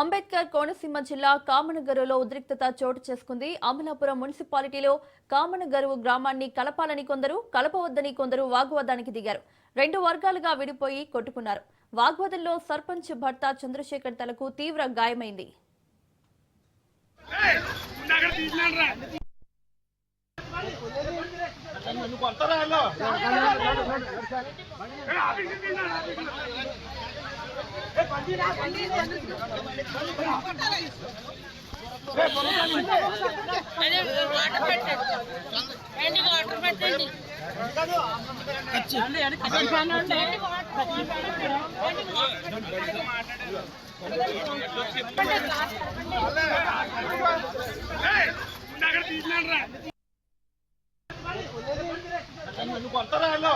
అంబేద్కర్ కోనసీమ జిల్లా కామనగరులో ఉద్రిక్తత చోటు చేసుకుంది. అమలాపురం మున్సిపాలిటీలో కామనగరు గ్రామాన్ని కలపాలని కొందరు, కలపవద్దని కొందరు వాగ్వాదానికి దిగారు. రెండు వర్గాలుగా విడిపోయి కొట్టుకున్నారు. వాగ్వాదంలో సర్పంచ్ భర్త చంద్రశేఖర్ తలకు తీవ్ర గాయమైంది. కొడతారా